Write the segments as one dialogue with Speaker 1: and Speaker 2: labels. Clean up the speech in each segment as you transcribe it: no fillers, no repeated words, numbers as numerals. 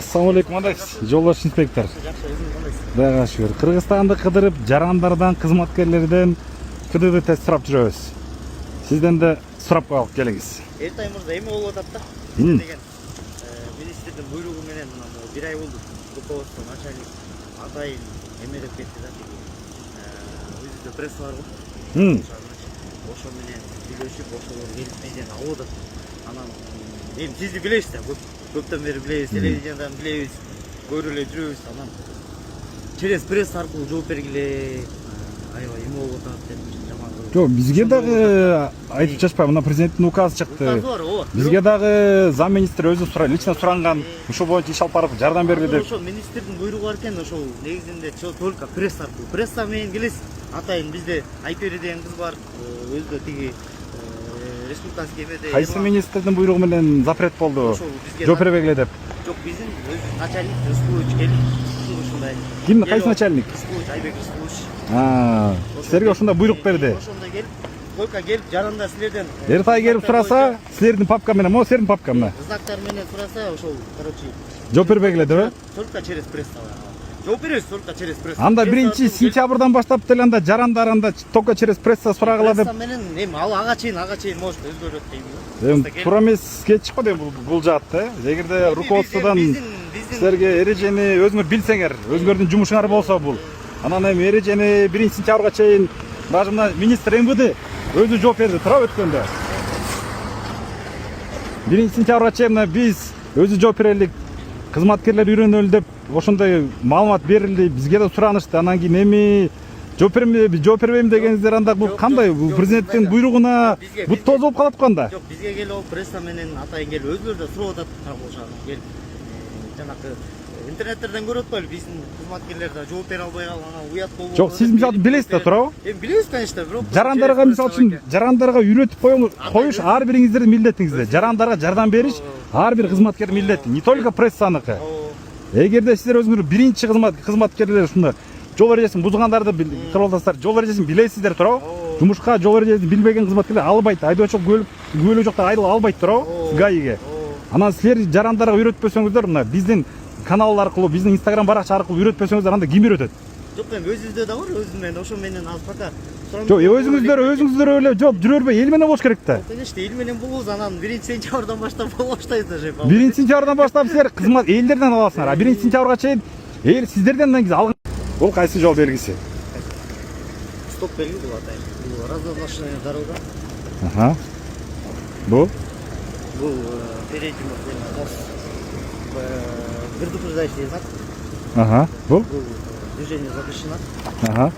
Speaker 1: Assalomu alaykum, kandaysiz? Yo'ldosh inspektor.
Speaker 2: Yaxshi, o'zingiz qandaysiz?
Speaker 1: Xudoga shukr. Qirg'izistonda qidirib, jarandardan, xizmatkorlaridan qidirib test so'rab turamiz. Sizdan da so'rab qo'yib kelingiz.
Speaker 2: Ertay Murza, nima bo'lib o'tadi? Degan ministerning buyrug'i bilan bir oy bo'ldi. Rukovodство, начальник atayin nima deb ketdi-da. O'zida press var bu. O'sha bilan birlashib, o'shalar kelishmaydi, oldi. Anam, men sizni bilasizlar, ko'pdan beri bilasiz, televiziyadan bilasiz, ko'rilib yuribsiz, anam. Через press orqali javob bergilar. Ayva, nima bo'lib o'tadi deb jamon.
Speaker 1: Yo'q, bizga dag'i aytib chiqpay, bunda prezidentning ukazi chiqdi. Bizga dag'i zam ministri o'zi lично so'rangan, shu bo'yicha ish olib borib, yordam berdi deb.
Speaker 2: O'sha ministerning buyrug'i bor ekan, o'sha negizinde только press orqali. Pressa men bilasiz, atayin bizda Ayperi degan qiz bor, o'zida tigi respublikasiga emede.
Speaker 1: Qaysi ministerning buyrug'i bilan zapret bo'ldi? Javob bergilay deb.
Speaker 2: Yo'q, bizning начальник Рысқұлович keldi. Shunday.
Speaker 1: Kimni, qaysi начальник?
Speaker 2: Рысқұлович, Айбек Рысқұлович.
Speaker 1: Sizlarga o'shunda buyruq berdi.
Speaker 2: O'shunda kelib, только kelib, jaranda sizlardan.
Speaker 1: Ertaga kelib so'rasa, sizlarning papka bilan, mo sizlarning papka bilan.
Speaker 2: Знактар bilan so'rasa, o'sha, короче,
Speaker 1: javob bergilay deb.
Speaker 2: Только через пресс. Javob berasiz, только через пресс.
Speaker 1: Анда 1-сентябрдан баштап деланда жарандарында только через пресса сурагыла деп.
Speaker 2: Пресса менен эми ал ага чейин может өзгөрөт дейм.
Speaker 1: Туура эмес кетчик го дейм бул жаатта. Эгерде руководстводон силерге эрежени өзүңөр билсеңер, өзүңөрдүн жумушуңар болсо бул. Анан эми эрежени 1-сентябрга чейин даже мына министр МВД өзү жооп берди, тура өткөндө. 1-сентябрга чейин биз өзү жооп берелик. Кызматкерлер үйрөнөлү деп ошондой маалымат берилди, бизге да суранышты. Анан кийин эми жооп бербейм дегениңиздер, анда бул кандай? Бул президенттин буйругуна бут тозулуп калат го анда?
Speaker 2: Жок, бизге келип ал пресса менен атайын келип өзүлөрү да сурап атат, келип жанакы интернеттерден көрүп атпайлы, биздин кызматкерлер да жооп бере албай калган, анан уят болуп.
Speaker 1: Жок, сиз мисалы билесиз да, туурабы?
Speaker 2: Эми билебиз, конечно, бирок
Speaker 1: жарандарга мисалы үчүн жарандарга үйрөтүп коюш ар бириңиздердин милдетиңизде. Жарандарга жардам бериш ар бир кызматкердин милдети, не только прессаныкы. Эгерде сиздер өзүңөр биринчи кызматкерлер ушундай жол эрежесин бузгандарды кырылдасыздар, жол эрежесин билесиздер, туурабы? Жумушка жол эрежесин билбеген кызматкерлер албайт, айдоочу күбөлүү жокто айдыл албайт, туурабы? ГАИге. Анан силер жарандарга үйрөтпөсөңүздөр, мына биздин канал аркылуу, биздин Instagram баракча аркылуу үйрөтпөсөңүздөр, анда ким үйрөтөт?
Speaker 2: Жок, эми өзүбүздө да бар, өзүм менен ошо менен аз пока.
Speaker 1: Жок, өзүңүздөр эле жок жүрө бербей, эл менен болуш керек да.
Speaker 2: Конечно, эл менен болобуз, анан 1-сентябрдан баштап боло баштайбыз уже.
Speaker 1: 1-сентябрдан баштап силер кызмат элдерден аласыңар, а 1-сентябрга чейин эл сиздерден негизи алган. Бул кайсы жол белгиси?
Speaker 2: Стоп белги бул атайын. Бул разоблачение дорога.
Speaker 1: Бул
Speaker 2: передний мост. Предупреждающий знак.
Speaker 1: Бул
Speaker 2: движение запрещено.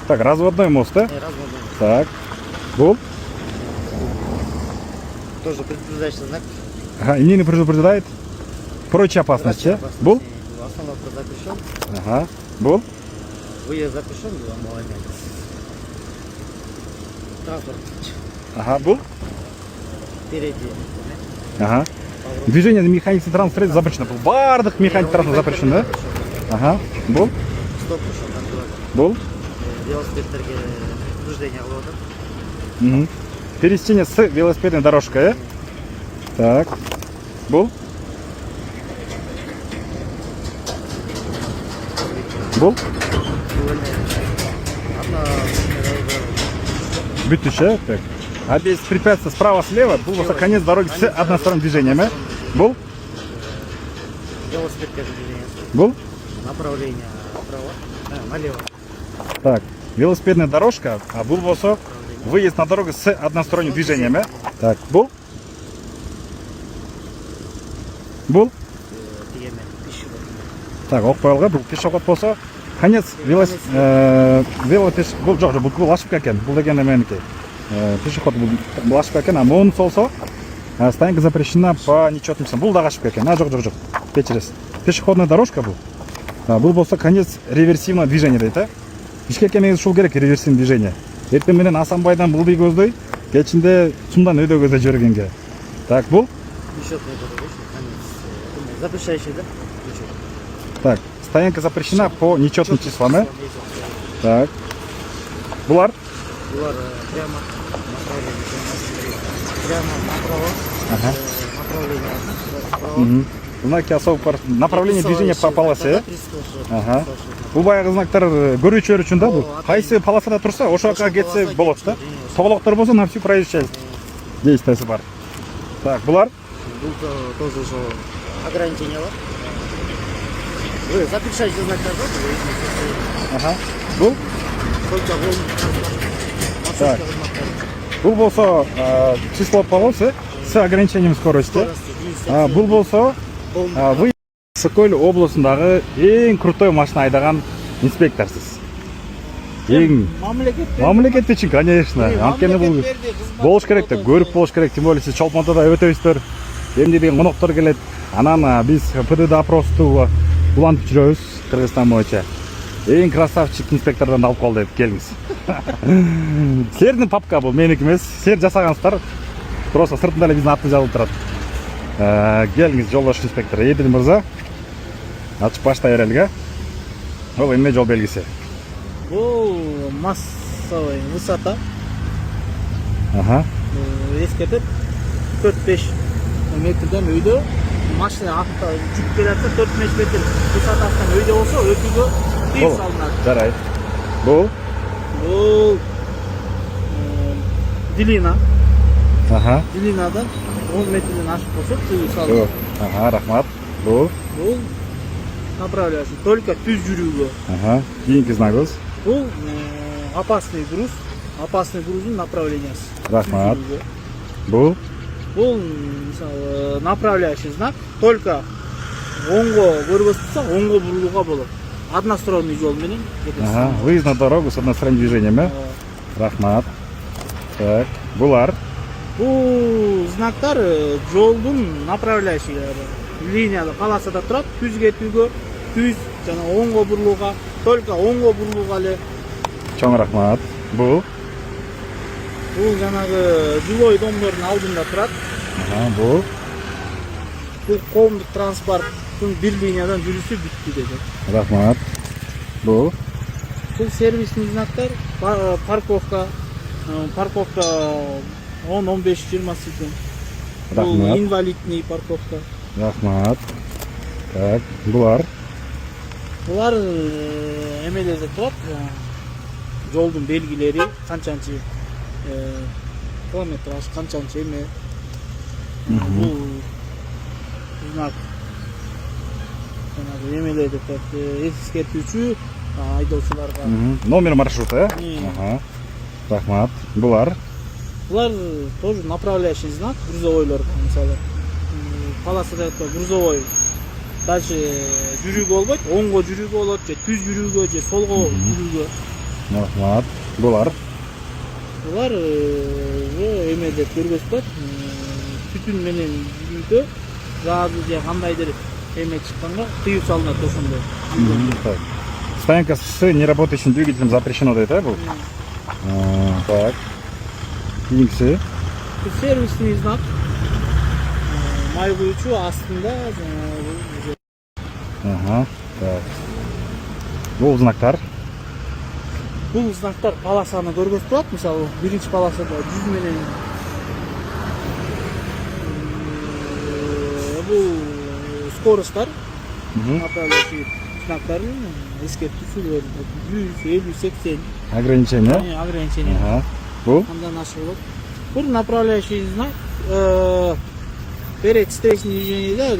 Speaker 1: Так, разводной мост, да?
Speaker 2: Разводной.
Speaker 1: Так. Бул
Speaker 2: тоже предупреждающий знак.
Speaker 1: И не предупреждает. Прочая опасность, да? Бул
Speaker 2: остановка запрещен.
Speaker 1: Бул
Speaker 2: выезд запрещен, было молодец. Транспорт.
Speaker 1: Бул
Speaker 2: впереди.
Speaker 1: Движение механических транспорта запрещено. Бардык механик транспорт запрещено, да? Бул
Speaker 2: стоп,
Speaker 1: бул
Speaker 2: велосипедтерге предупреждение кылып.
Speaker 1: Пересечение с велосипедной дорожкой, так. Бул Бүтүшө, так. А без препятствий справа-слева, бул болсо конец дороги с односторонним движением, Бул
Speaker 2: велосипедке движение.
Speaker 1: Бул
Speaker 2: направление направо, налево.
Speaker 1: Так, велосипедная дорожка, а бул болсо выезд на дорогу с односторонним движением, Так, бул Так, ок коюлган, бул пешеход болсо конец велосипед, бул жок, бул ошибка экен. Бул деген меники. Пешеход бул ошибка экен, а монус болсо стоянка запрещена по нечетным местам. Бул дагы ошибка экен. Жок. Кечиресиз. Пешеходная дорожка бул. Бул болсо конец реверсивного движения дейт, Бишкекке негизи ушул керек, реверсивный движение. Эртең менен Асанбайдан Булбий көздөй, кечинде Сумдан Өйдө көздөй жибергенге. Так, бул
Speaker 2: запрещающий, да?
Speaker 1: Так, стоянка запрещена по нечетным числам, Так. Булар
Speaker 2: прямо направление направо. Направление направо.
Speaker 1: знаки особо направление движения по полосе. Ага. Бул баягы знактар көрүүчүлөр үчүн да бул. Кайсы полосада турса, ошол жака кетсе болот да. Тоголоктор болсо на всю проезжую часть действиясы бар. Так, булар?
Speaker 2: Бул тоже ошо ограничение бар. Заключающий знактар бар.
Speaker 1: Ага. Бул? Так. Бул болсо число полосы с ограничением скорости. Бул болсо вы Соколь областындагы эң крутой машина айдаган инспекторсуз. Эң мамлекет үчүн, конечно. Анткени бул болуш керек да, көрүп болуш керек. Тем более сиз Чолпонтода өтөбүздөр. Эмне деген коноктор келет. Анан биз ПДД опросту улантып жүрөбүз Кыргызстан боюнча. Эң красавчик инспектордон алып кал деп келиңиз. Силердин папка бул, меники эмес. Силер жасагансыздар. Просто сыртында эле биздин атыбыз жазылып турат. Келиңиз, жолдош инспектор Эдил мырза. Ачып баштай берелик, Бул эмне жол белгиси?
Speaker 3: Бул массовый высота.
Speaker 1: Ага.
Speaker 3: Эскертип 4-5 метрден өйдө машина атта жүрүп келатса 4-5 метр высотасынан өйдө болсо өтүүгө тыйым салынат.
Speaker 1: Жарайт. Бул
Speaker 3: длина.
Speaker 1: Ага.
Speaker 3: Длинадан 10 метрден ашык болсо тыйым салынат.
Speaker 1: Ага, рахмат. Бул
Speaker 3: направляющий только түз жүрүүгө.
Speaker 1: Ага. Кийинки знагыбыз.
Speaker 3: Бул опасный груз. Опасный груздун направлениясы.
Speaker 1: Рахмат. Бул
Speaker 3: Мисалы, направляющий знак только оңго көрбөс болсо оңго бурууга болот. Односторонний жол менен кетесиз.
Speaker 1: Ага, выезд на дорогу с односторонним движением, Рахмат. Так, булар.
Speaker 3: Бул знактар жолдун направляющийлери. Линияда полосада турат, түз кетүүгө, түз жана оңго бурууга, только оңго бурууга эле.
Speaker 1: Чоң рахмат. Бул
Speaker 3: жанагы жилой домдордун алдында турат.
Speaker 1: Ага, бул
Speaker 3: коомдук транспорттун бир линиядан жүрүүсү бүттү деди.
Speaker 1: Рахмат. Бул
Speaker 3: сервисный знактар, парковка 10-15-20 секунд. Бул инвалидный парковка.
Speaker 1: Рахмат. Так, булар
Speaker 3: эмелерде турат. Жолдун белгилери, канчанчы километраж, канчанчы эме. Бул знак эмелерде турат. Эскертүүчү айдоочуларга.
Speaker 1: Номер маршрута, Ага. Рахмат. Булар
Speaker 3: тоже направляющий знак грузовойлорго, мисалы. Полосада грузовой дальше жүрүүгө болбойт, оңго жүрүүгө болот, же түз жүрүүгө, же солго жүрүүгө.
Speaker 1: Рахмат. Булар
Speaker 3: эмеде көргөзүп коет. Түтүн менен жүрүүдө газы же кандайдыр эме чыкканга тыюу салынат ошондо.
Speaker 1: Стоянка с неработающим двигателем запрещено, да, бул? Так. Кийинкиси.
Speaker 3: Сервисный знак. Май куючу астында.
Speaker 1: Ага. Так. Бул знактар.
Speaker 3: Бул знактар полосаны көргөзүп турат. Мисалы, биринчи полосада 100 менен бул скоросттар. Направляющий знактарын эскертүүчүлөр 100-50-80
Speaker 1: Ограничение.
Speaker 3: Ограничение.
Speaker 1: Ага. Бул
Speaker 3: Андан ашылып. Бул направляющий знак перед встречным движением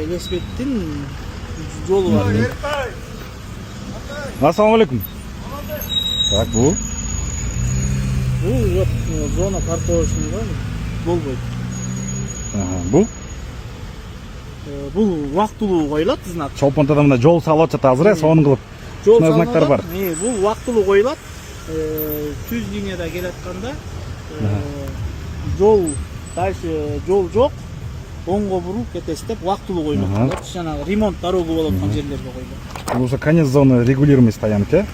Speaker 3: велосипедтин жолу бар.
Speaker 1: Ассаламу алейкум. Так, бул
Speaker 3: зона парковочныйга болбойт.
Speaker 1: Бул
Speaker 3: Бул убактылуу коюлат знак.
Speaker 1: Чолпонтода мына жол салып атат азыр, сонун кылып.
Speaker 3: Жол
Speaker 1: знактар бар.
Speaker 3: Бул убактылуу коюлат. Түз линияда келатканда жол дальше жол жок, оңго буруп кетесиз деп убактылуу коюлат. Жанагы ремонт дорога болуп аткан жерлерге коюлат.
Speaker 1: Бул уже конец зоны регулируемой стоянки.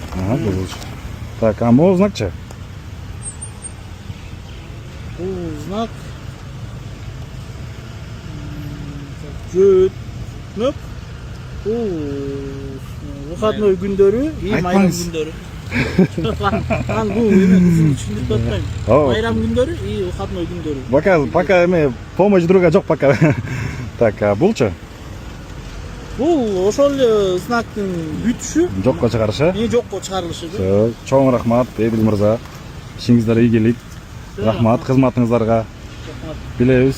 Speaker 1: Так, а могу знак-чы?
Speaker 3: Бул знак жөтмөк. Бул выходной күндөрү и майрам күндөрү. Мен бул эме түшүндүрүп атпайм. Майрам күндөрү и выходной күндөрү.
Speaker 1: Пока эме помощь друга жок пока. Так, а булчу?
Speaker 3: Бул ошол эле знактын бүтүшү,
Speaker 1: жокко чыгарыш э.
Speaker 3: жокко чыгарылышы.
Speaker 1: Все, чоң рахмат Эдил мырза. Ишиңиздер ийгилик. Рахмат кызматыңыздарга. Билебиз.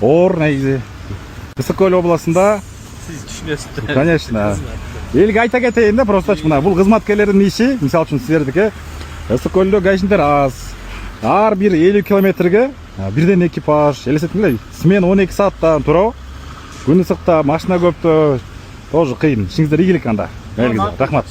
Speaker 1: Оор негизи. Ысык көл областында.
Speaker 2: Сиз түшүнөсүз.
Speaker 1: Конечно. Элге айта кетейин да, просто мына бул кызматкерлердин иши, мисалы үчүн силердики ысык көлдө гаишниктер аз. Ар бир 50 километрге бирден экипаж, элестетиңерби, смена 12 сааттан турабы. Күн ысыкта машина көптө, тоже кыйын. Ишиңиздер ийгилик анда. Рахмат.